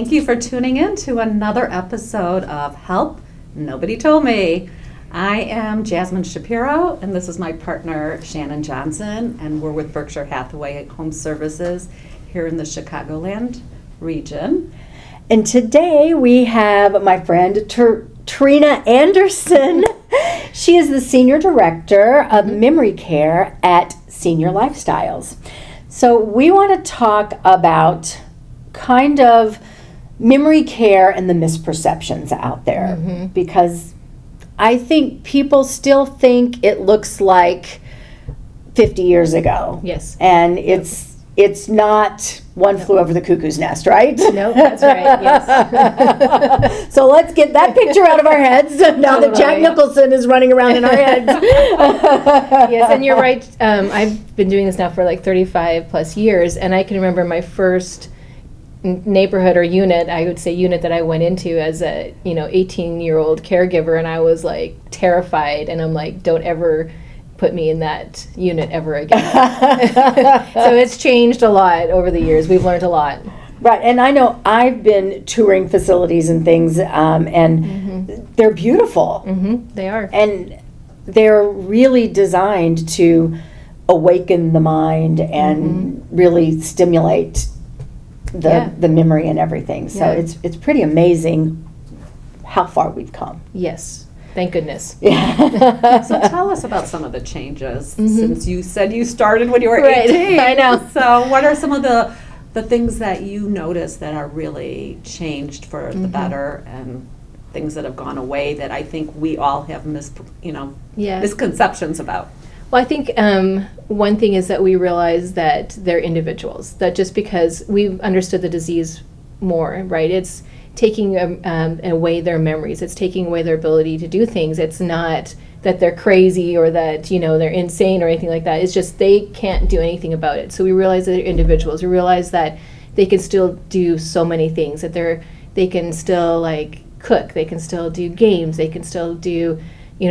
Thank you for tuning in to another episode of Help Nobody Told Me. I am Jasmine Shapiro, and this is my partner, Shannon Johnson, and we're with Berkshire Hathaway Home Services here in the Chicagoland region. And today we have my friend Trina Anderson. She is the Senior Director of Memory Care at Senior Lifestyles. So we want to talk about kind of memory care and the misperceptions out there, because I think people still think it looks like 50 years ago. Yes. And it's not One Flew Over the Cuckoo's Nest, right? No, that's right, yes. So let's get that picture out of our heads now that Jack Nicholson is running around in our heads. Yes, and you're right. I've been doing this now for like 35 plus years, and I can remember my first neighborhood or unit, I would say unit that I went into as a 18-year-old caregiver, and I was like terrified, and I'm like, don't ever put me in that unit ever again. So it's changed a lot over the years. We've learned a lot. Right, and I know I've been touring facilities and things, and they're beautiful. They are. And they're really designed to awaken the mind and really stimulate the memory and everything. So it's pretty amazing how far we've come. Yes. Thank goodness. Yeah. So tell us about some of the changes since you said you started when you were 18. I know. So what are some of the things that you notice that are really changed for the better, and things that have gone away that I think we all have misconceptions about? Well, I think one thing is that we realize that they're individuals, that just because we've understood the disease more, right? It's taking away their memories. It's taking away their ability to do things. It's not that they're crazy or that, they're insane or anything like that. It's just they can't do anything about it. So we realize that they're individuals. We realize that they can still do so many things, that they can still cook, they can still do games, they can still do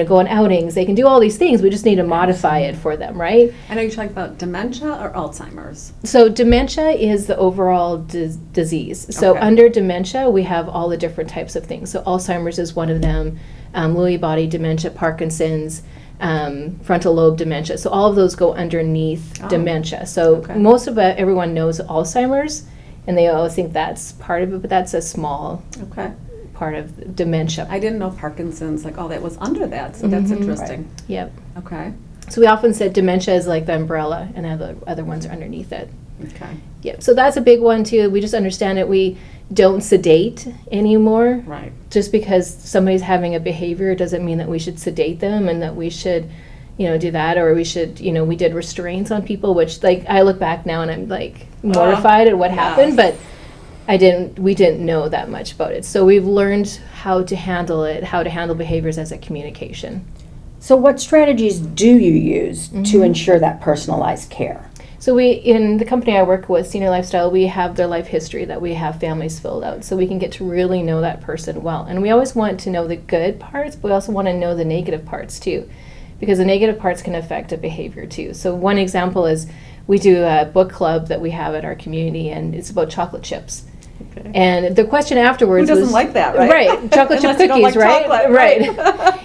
go on outings. They can do all these things. We just need to modify it for them, right? I know you're talking about dementia or Alzheimer's. So dementia is the overall disease. So under dementia, we have all the different types of things. So Alzheimer's is one of them, Lewy body dementia, Parkinson's, frontal lobe dementia. So all of those go underneath dementia. So most of everyone knows Alzheimer's, and they always think that's part of it, but that's a small part of dementia. I didn't know Parkinson's, that was under that, so that's interesting. Right. Yep. Okay. So we often said dementia is like the umbrella, and the other ones are underneath it. Okay. Yep. So that's a big one too. We just understand it. We don't sedate anymore. Right. Just because somebody's having a behavior doesn't mean that we should sedate them and that we should, do that, or we should, we did restraints on people, which I look back now and I'm mortified at what happened, but we didn't know that much about it. So we've learned how to handle it, how to handle behaviors as a communication. So what strategies do you use to ensure that personalized care? So in the company I work with, Senior Lifestyle, we have their life history that we have families filled out, so we can get to really know that person well. And we always want to know the good parts, but we also want to know the negative parts too, because the negative parts can affect a behavior too. So one example is we do a book club that we have at our community, and it's about chocolate chips. Okay. And the question afterwards was... Who doesn't like that, right? Right, chocolate chip cookies, like right? Chocolate, right.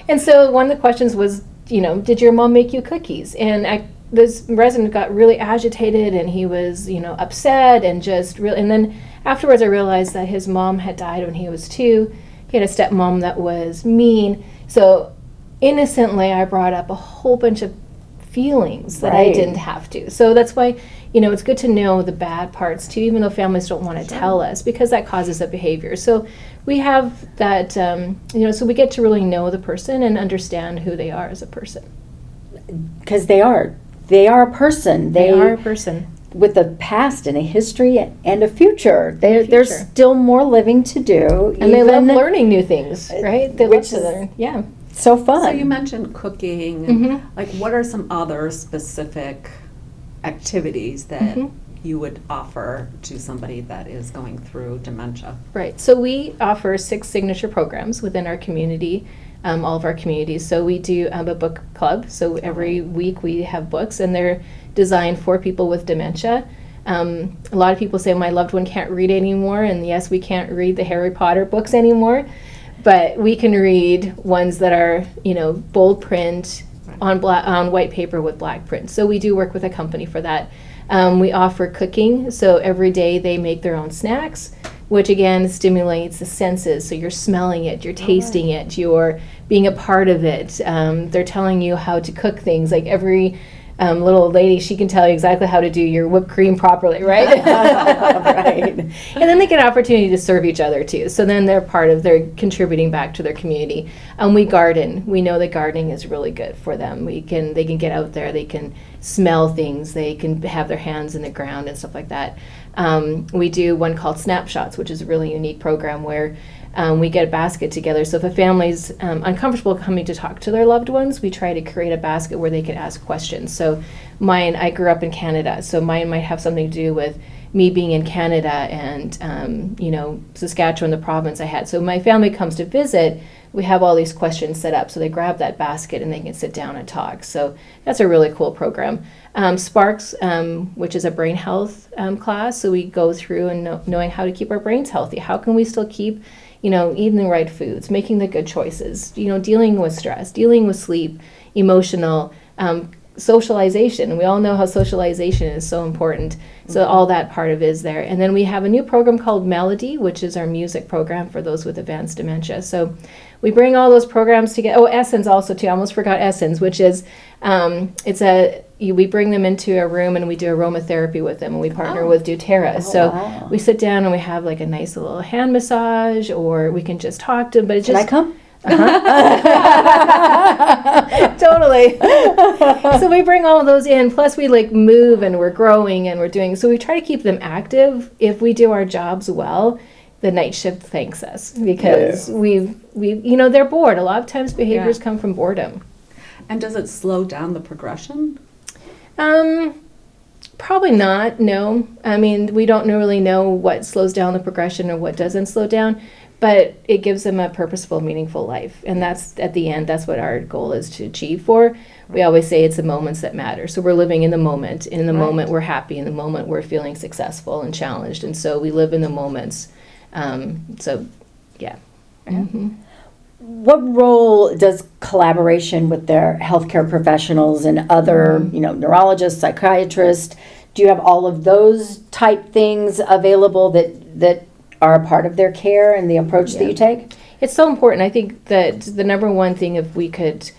And so one of the questions was, did your mom make you cookies? And this resident got really agitated, and he was, upset, and just really... And then afterwards I realized that his mom had died when he was 2. He had a stepmom that was mean. So innocently I brought up a whole bunch of feelings that I didn't have to. So that's why, it's good to know the bad parts too, even though families don't want to tell us, because that causes a behavior. So we have that, so we get to really know the person and understand who they are as a person. Because they are a person. They are a person. With a past and a history and a future. There's still more living to do. And they love learning new things, right? They love to learn. Yeah. So fun. So you mentioned cooking. What are some other specific activities that you would offer to somebody that is going through dementia? Right. So we offer 6 signature programs within our community, all of our communities. So we do a book club. So every week we have books, and they're designed for people with dementia. A lot of people say my loved one can't read anymore, and yes, we can't read the Harry Potter books anymore, but we can read ones that are, bold print on white paper with black print. So we do work with a company for that. We offer cooking, so every day they make their own snacks, which again stimulates the senses. So you're smelling it, you're tasting it, you're being a part of it. They're telling you how to cook things. Like every little old lady, she can tell you exactly how to do your whipped cream properly, right? Right. And then they get an opportunity to serve each other too. So then they're contributing back to their community. We garden. We know that gardening is really good for them. They can get out there, they can smell things, they can have their hands in the ground and stuff like that. We do one called Snapshots, which is a really unique program where we get a basket together. So if a family's uncomfortable coming to talk to their loved ones, we try to create a basket where they can ask questions. So I grew up in Canada, so mine might have something to do with me being in Canada and, Saskatchewan, the province I had. So my family comes to visit, we have all these questions set up. So they grab that basket and they can sit down and talk. So that's a really cool program. Sparks, which is a brain health class. So we go through and knowing how to keep our brains healthy. How can we still keep eating the right foods, making the good choices, dealing with stress, dealing with sleep, emotional, socialization. And we all know how socialization is so important. So all that part of it is there. And then we have a new program called Melody, which is our music program for those with advanced dementia. So we bring all those programs together. Oh, Essence also too. I almost forgot Essence, which is, we bring them into a room and we do aromatherapy with them, and we partner with doTERRA. So we sit down and we have like a nice little hand massage, or we can just talk to them. But it's just, Can I come? Totally. So we bring all of those in, plus we move and we're growing and we're doing, so we try to keep them active. If we do our jobs well, the night shift thanks us, because we they're bored. A lot of times behaviors come from boredom. And does it slow down the progression? Probably not, no. I mean, we don't really know what slows down the progression or what doesn't slow down, but it gives them a purposeful, meaningful life. And that's, at the end, that's what our goal is to achieve for. We always say it's the moments that matter. So we're living in the moment. In the moment we're happy. In the moment we're feeling successful and challenged. And so we live in the moments. Mm-hmm. What role does collaboration with their healthcare professionals and other, neurologists, psychiatrists, do you have all of those type things available that are a part of their care and the approach that you take? It's so important. I think that the number one thing, if we could,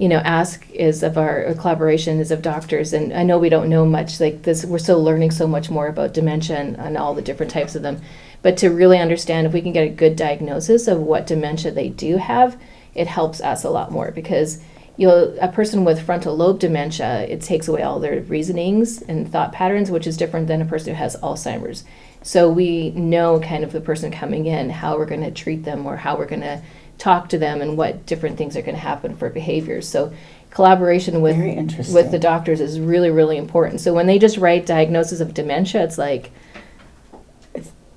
ask is of our collaboration is of doctors. And I know we don't know much like this. We're still learning so much more about dementia and all the different types of them. But to really understand, if we can get a good diagnosis of what dementia they do have, it helps us a lot more, because a person with frontal lobe dementia, it takes away all their reasonings and thought patterns, which is different than a person who has Alzheimer's. So we know kind of the person coming in, how we're going to treat them or how we're going to talk to them and what different things are going to happen for behaviors. So collaboration with the doctors is really, really important. So when they just write diagnosis of dementia, it's like,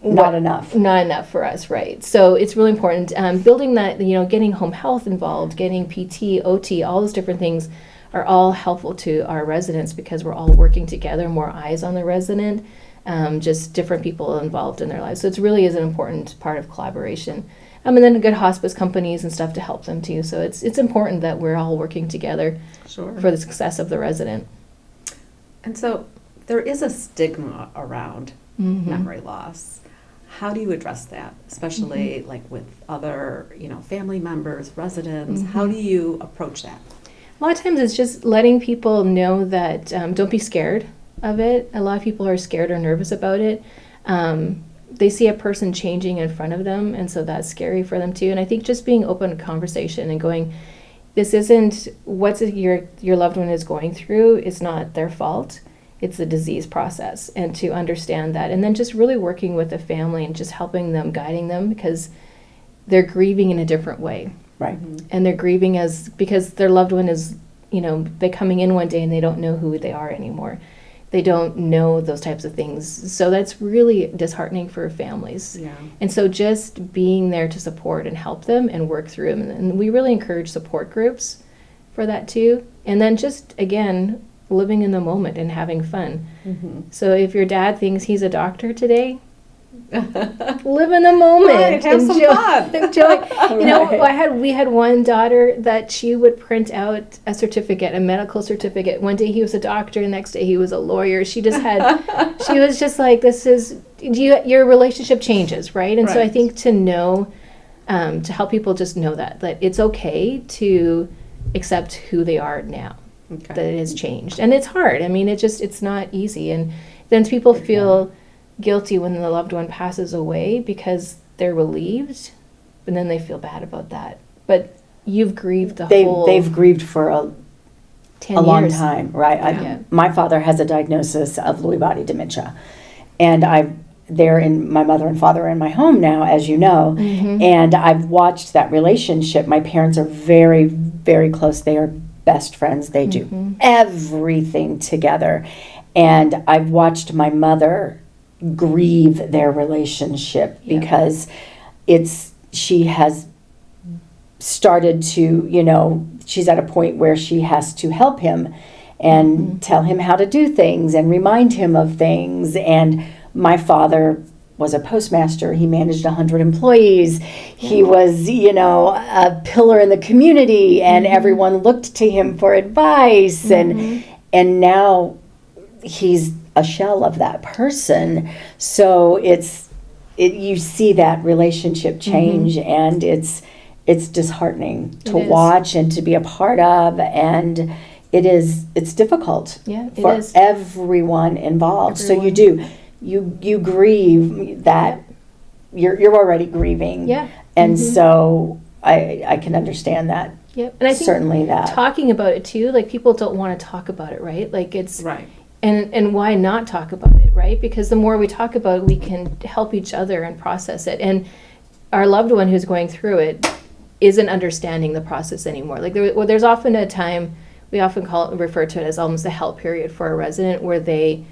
not enough for us, right? So it's really important. Building that, getting home health involved, getting PT, OT, all those different things are all helpful to our residents, because we're all working together, more eyes on the resident, just different people involved in their lives. So it really is an important part of collaboration. And then good hospice companies and stuff to help them too. So it's important that we're all working together for the success of the resident. And so there is a stigma around memory loss. How do you address that, especially with other, family members, residents? How do you approach that? A lot of times it's just letting people know that don't be scared of it. A lot of people are scared or nervous about it. They see a person changing in front of them, and so that's scary for them too. And I think just being open to conversation and going, this isn't what your loved one is going through. It's not their fault. It's the disease process, and to understand that, and then just really working with the family and just helping them, guiding them, because they're grieving in a different way. Right. And they're grieving because their loved one is, they're coming in one day and they don't know who they are anymore. They don't know those types of things. So that's really disheartening for families. Yeah. And so just being there to support and help them and work through them. And we really encourage support groups for that too. And then just, again, living in the moment and having fun. So if your dad thinks he's a doctor today, live in the moment. Right, have some fun. Enjoy. You know, Right. we had one daughter that she would print out a certificate, a medical certificate. One day he was a doctor, the next day he was a lawyer. She just had, she was just like, this is, your relationship changes, right? And so I Right. think to know, to help people just know that it's okay to accept who they are now, Okay. that it has changed. And it's hard. I mean, it's not easy. And then people feel guilty when the loved one passes away because they're relieved, and then they feel bad about that. But you've grieved They've grieved for a 10 long years. time, right? Yeah. My father has a diagnosis of Lewy body dementia, and my mother and father are in my home now, as you know, and I've watched that relationship. My parents are very, very close. They are best friends. They do everything together, and I've watched my mother grieve their relationship because she has started to, she's at a point where she has to help him and tell him how to do things and remind him of things. And my father was a postmaster. He managed 100 employees. He was, a pillar in the community, and everyone looked to him for advice. And now he's a shell of that person. So you see that relationship change, and it's disheartening to watch and to be a part of, and it's difficult for everyone involved. So you grieve that you're already grieving, and so I can understand that. Yep. And I think certainly that talking about it too, like people don't want to talk about it, right? Like it's Right. And why not talk about it, right? Because the more we talk about it, we can help each other and process it. And our loved one who's going through it isn't understanding the process anymore. Like there's often a time, we often refer to it as almost a help period for a resident, where they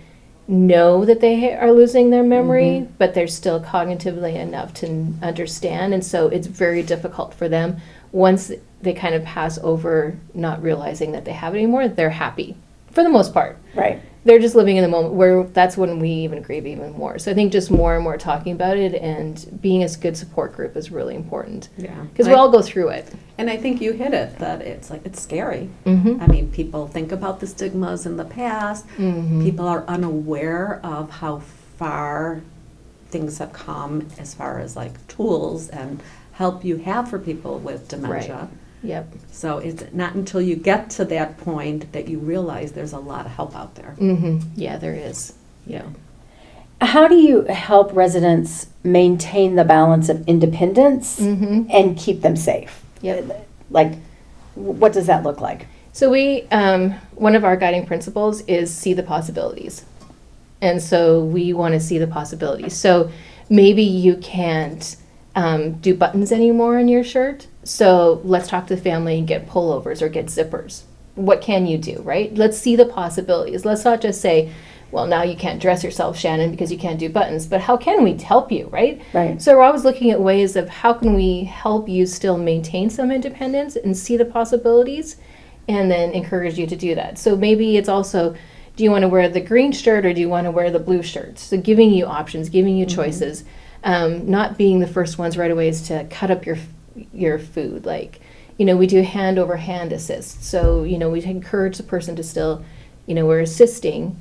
know that they are losing their memory, but they're still cognitively enough to understand. And so it's very difficult for them. Once they kind of pass over not realizing that they have it anymore, they're happy for the most part. right. They're just living in the moment, where that's when we even grieve even more. So I think just more and more talking about it and being a good support group is really important. Yeah. Because we all go through it. And I think you hit it, that it's scary. Mm-hmm. I mean, people think about the stigmas in the past. People are unaware of how far things have come as far as tools and help you have for people with dementia. Right. Yep. So it's not until you get to that point that you realize there's a lot of help out there. Yeah, there is. Yeah. How do you help residents maintain the balance of independence and keep them safe? Yep. What does that look like? So we, one of our guiding principles is see the possibilities. And so we want to see the possibilities. So maybe you can't do buttons anymore on your shirt. So let's talk to the family and get pullovers or get zippers. What can you do, right? Let's see the possibilities. Let's not just say, well, now you can't dress yourself, Shannon, because you can't do buttons. But how can we help you, right? Right. So we're always looking at ways of how can we help you still maintain some independence and see the possibilities, and then encourage you to do that. So maybe it's also, do you want to wear the green shirt or do you want to wear the blue shirt? So giving you options, giving you choices. Not being the first ones right away is to cut up your food. We do hand over hand assist. So, we encourage the person to still, we're assisting,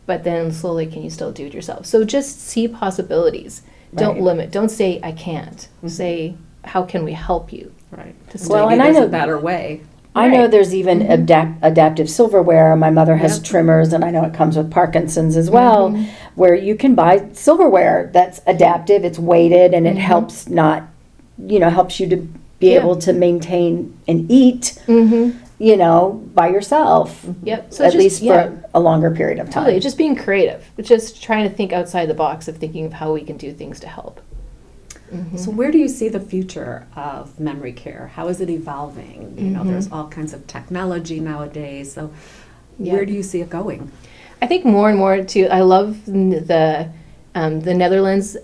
but then slowly can you still do it yourself? So just see possibilities. Don't limit. Don't say, I can't. Say, how can we help you? Right. Well, and there's a better way. I know there's even adaptive silverware. My mother has trimmers, and I know it comes with Parkinson's as well, where you can buy silverware that's adaptive, it's weighted, and it helps helps you to be able to maintain and eat, by yourself. Yep. So at least for a longer period of time. Totally. Just being creative. Just trying to think outside the box of thinking of how we can do things to help. So where do you see the future of memory care? How is it evolving? There's all kinds of technology nowadays. So where do you see it going? I think more and more too. I love the Netherlands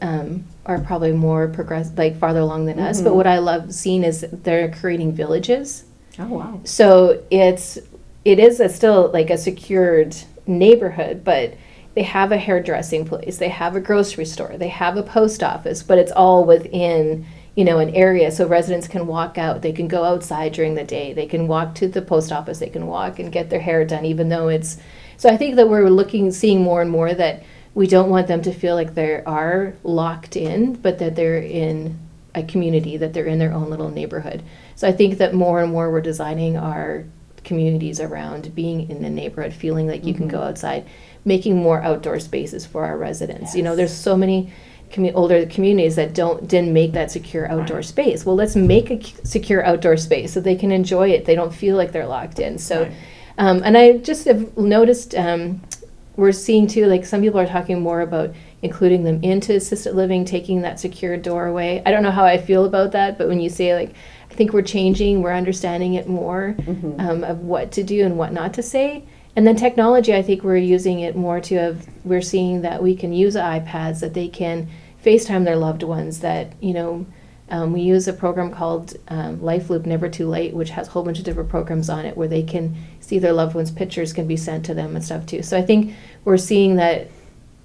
are probably more progressive, farther along than us. But what I love seeing is they're creating villages. Oh wow! So it's it is still like a secured neighborhood, but they have a hairdressing place, they have a grocery store, they have a post office, but it's all within, you know, an area so residents can walk out, they can go outside during the day, they can walk to the post office, they can walk and get their hair done, even though it's, so I think that we're seeing more and more that we don't want them to feel like they are locked in, but that they're in a community, that they're in their own little neighborhood. So I think that more and more we're designing our communities around being in the neighborhood, feeling like you can go outside, making more outdoor spaces for our residents. Yes. You know, there's so many older communities that didn't make that secure outdoor space. Well, let's make a secure outdoor space so they can enjoy it. They don't feel like they're locked in. So, and I just have noticed we're seeing too, like some people are talking more about including them into assisted living, taking that secure door away. I don't know how I feel about that, but when you say like, I think we're changing, we're understanding it more of what to do and what not to say. And then technology, I think we're using it more we're seeing that we can use iPads, that they can FaceTime their loved ones, that, you know, we use a program called Life Loop Never Too Late, which has a whole bunch of different programs on it where they can see their loved ones' pictures can be sent to them and stuff too. So I think we're seeing that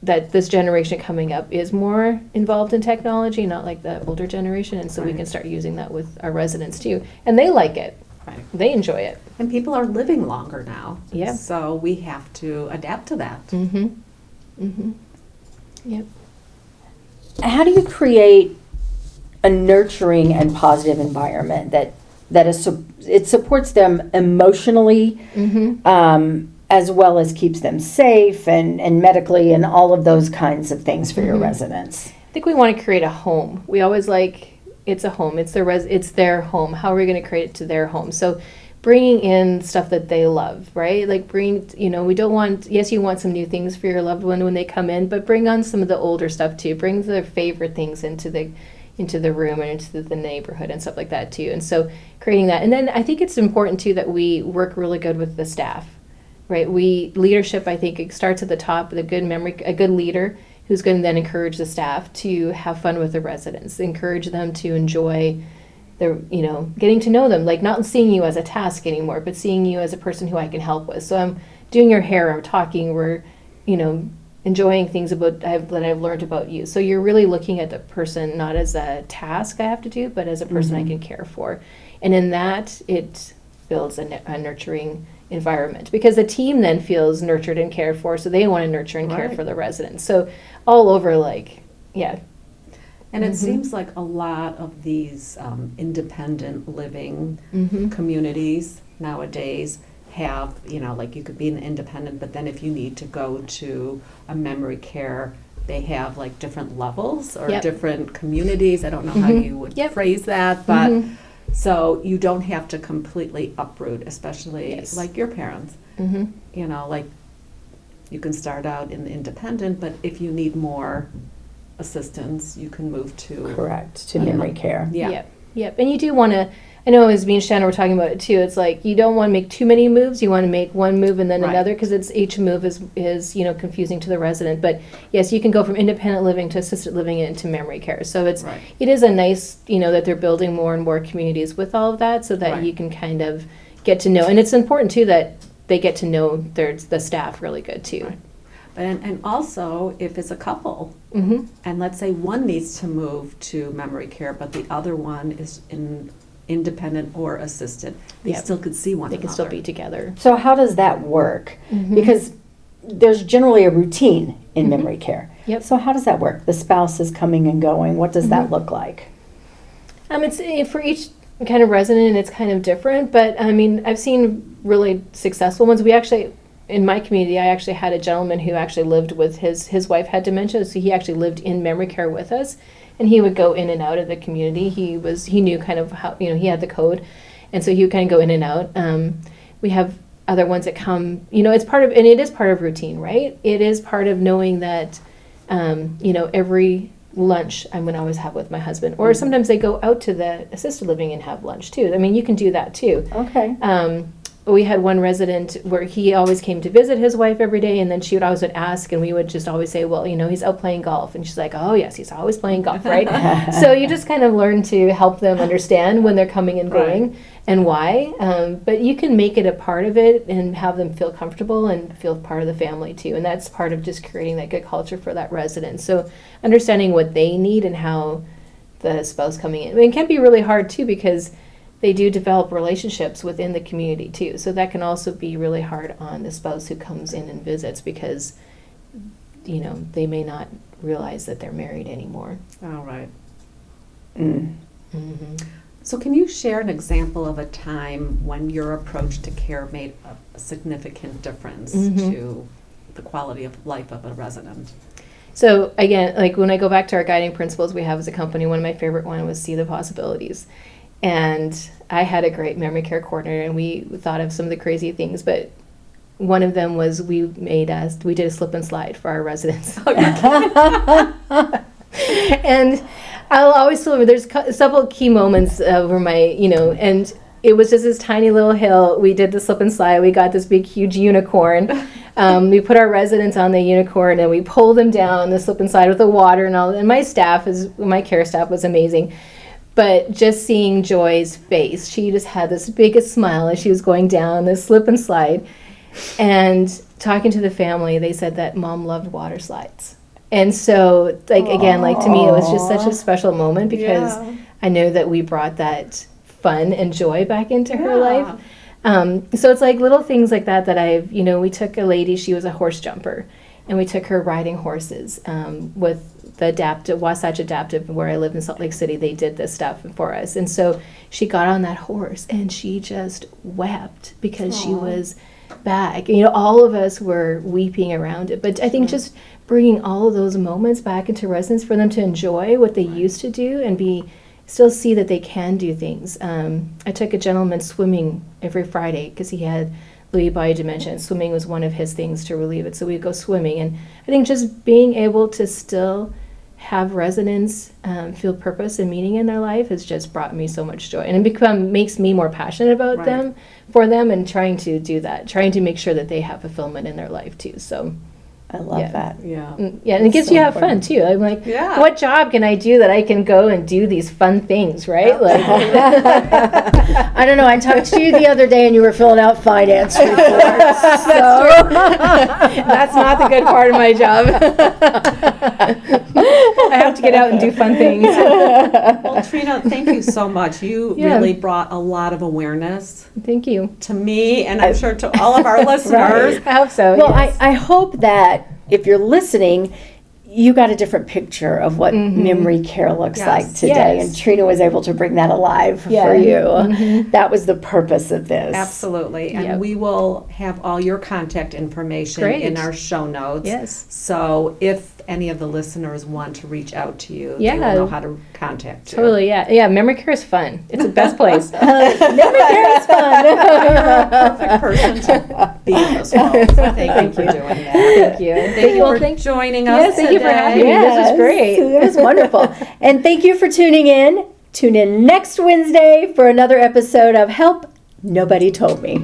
this generation coming up is more involved in technology, not like the older generation, and so we can start using that with our residents too. And they like it. Right. They enjoy it. And people are living longer now. Yeah. So we have to adapt to that. Mm-hmm. Mm-hmm. Yep. How do you create a nurturing and positive environment that it supports them emotionally, as well as keeps them safe and medically and all of those kinds of things for your residents? I think we want to create a home. We always it's a home. It's their home. How are we going to create it to their home? So bringing in stuff that they love, right? Like we don't want, yes, you want some new things for your loved one when they come in, but bring on some of the older stuff too. Bring their favorite things into the room and into the neighborhood and stuff like that too. And so creating that. And then I think it's important too that we work really good with the staff, right? Leadership, I think, it starts at the top with a good leader who's going to then encourage the staff to have fun with the residents, encourage them to enjoy getting to know them, like not seeing you as a task anymore, but seeing you as a person who I can help with. So I'm doing your hair, I'm talking, we're, enjoying things that I've learned about you. So you're really looking at the person not as a task I have to do, but as a person I can care for. And in that, it builds a nurturing environment, because the team then feels nurtured and cared for, so they want to nurture and care for the residents. So all over, and it seems like a lot of these independent living communities nowadays have, like you could be an independent, but then if you need to go to a memory care, they have like different levels or different communities. I don't know how you would phrase that, but so you don't have to completely uproot, especially like your parents. Like you can start out in the independent, but if you need more assistance, you can move to memory care. Yep. And you do want to, I know as me and Shannon were talking about it too, it's like you don't want to make too many moves. You want to make one move and then another, because each move is confusing to the resident. But yes, you can go from independent living to assisted living into memory care. So it is a nice, that they're building more and more communities with all of that, so that you can kind of get to know. And it's important too that they get to know the staff really good too. Right. And also, if it's a couple, and let's say one needs to move to memory care, but the other one is in independent or assisted, they still could see one another. They can still be together. So how does that work? Because there's generally a routine in memory care. Yep. So how does that work? The spouse is coming and going. What does that look like? It's for each kind of resident, it's kind of different. But I mean, I've seen really successful ones. We actually, in my community, I actually had a gentleman who actually lived with his wife had dementia, so he actually lived in memory care with us, and he would go in and out of the community. He knew kind of how, he had the code, and so he would kind of go in and out. We have other ones that come, it's part of, and it is part of routine, right? It is part of knowing that, every lunch I'm going to always have with my husband, or sometimes they go out to the assisted living and have lunch too. I mean, you can do that too. Okay. we had one resident where he always came to visit his wife every day, and then she would always ask, and we would just always say, well, he's out playing golf. And she's like, oh, yes, he's always playing golf, right? So you just kind of learn to help them understand when they're coming and going and why. But you can make it a part of it and have them feel comfortable and feel part of the family, too. And that's part of just creating that good culture for that resident. So understanding what they need and how the spouse coming in. I mean, it can be really hard, too, because they do develop relationships within the community too. So that can also be really hard on the spouse who comes in and visits because, they may not realize that they're married anymore. All right. Mm-hmm. So can you share an example of a time when your approach to care made a significant difference to the quality of life of a resident? So again, like when I go back to our guiding principles we have as a company, one of my favorite one was see the possibilities. And I had a great memory care coordinator, and we thought of some of the crazy things, but one of them was we did a slip and slide for our residents. And I'll always remember there's several key moments over my, and it was just this tiny little hill. We did the slip and slide. We got this big, huge unicorn. We put our residents on the unicorn, and we pulled them down the slip and slide with the water and all. And my care staff was amazing. But just seeing Joy's face, she just had this biggest smile as she was going down this slip and slide. And talking to the family, they said that Mom loved water slides. And so, again, to me, it was just such a special moment because I know that we brought that fun and joy back into her life. So it's like little things like that we took a lady, she was a horse jumper, and we took her riding horses with the Wasatch Adaptive, where I live in Salt Lake City. They did this stuff for us. And so she got on that horse and she just wept because she was back. All of us were weeping around it. But I think just bringing all of those moments back into residence for them to enjoy what they used to do and still see that they can do things. I took a gentleman swimming every Friday because he had Lewy body dementia, and swimming was one of his things to relieve it. So we'd go swimming. And I think just being able to still have residents feel purpose and meaning in their life has just brought me so much joy, and it makes me more passionate about for them, and trying to do that, trying to make sure that they have fulfillment in their life too. So I love that. Yeah. And it gets you to have fun too. I'm like, what job can I do that I can go and do these fun things, right? I don't know. I talked to you the other day and you were filling out finance reports. That's not the good part of my job. I have to get out and do fun things. Well, Trina, thank you so much. You really brought a lot of awareness. Thank you. To me, and I'm sure to all of our listeners. I hope so. Well, yes. I hope that if you're listening, you got a different picture of what memory care looks like today. And Trina was able to bring that alive for you. That was the purpose of this. Absolutely. And we will have all your contact information in our show notes. Yes. So if any of the listeners want to reach out to you, they will know how to contact you. Totally, yeah. Memory care is fun. It's the best place. Memory care is fun. You're a perfect person to be in this role. So thank you for doing that. Thank you. Thank you for joining us. Yes, thank you for having me. This was great. It was wonderful. And thank you for tuning in. Tune in next Wednesday for another episode of Help Nobody Told Me.